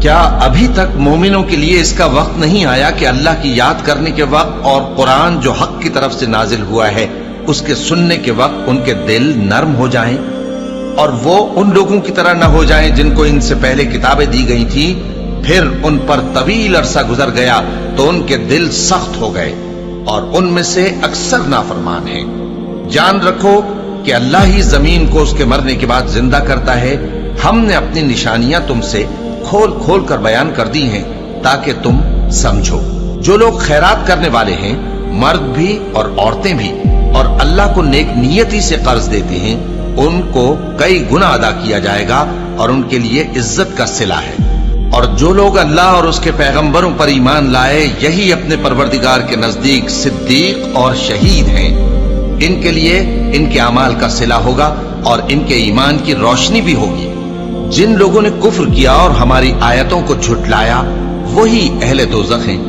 کیا ابھی تک مومنوں کے لیے اس کا وقت نہیں آیا کہ اللہ کی یاد کرنے کے وقت اور قرآن جو حق کی طرف سے نازل ہوا ہے اس کے سننے کے وقت ان کے دل نرم ہو جائیں اور وہ ان لوگوں کی طرح نہ ہو جائیں جن کو ان سے پہلے کتابیں دی گئی تھی، پھر ان پر طویل عرصہ گزر گیا تو ان کے دل سخت ہو گئے اور ان میں سے اکثر نافرمان ہیں۔ جان رکھو کہ اللہ ہی زمین کو اس کے مرنے کے بعد زندہ کرتا ہے۔ ہم نے اپنی نشانیاں تم سے کھول کھول کر بیان کر دی ہیں تاکہ تم سمجھو۔ جو لوگ خیرات کرنے والے ہیں، مرد بھی اور عورتیں بھی، اور اللہ کو نیک نیتی سے قرض دیتے ہیں، ان کو کئی گنا ادا کیا جائے گا اور ان کے لیے عزت کا صلہ ہے۔ اور جو لوگ اللہ اور اس کے پیغمبروں پر ایمان لائے، یہی اپنے پروردگار کے نزدیک صدیق اور شہید ہیں۔ ان کے لیے ان کے اعمال کا صلہ ہوگا اور ان کے ایمان کی روشنی بھی ہوگی۔ جن لوگوں نے کفر کیا اور ہماری آیتوں کو جھٹلایا، وہی اہل دوزخ ہیں۔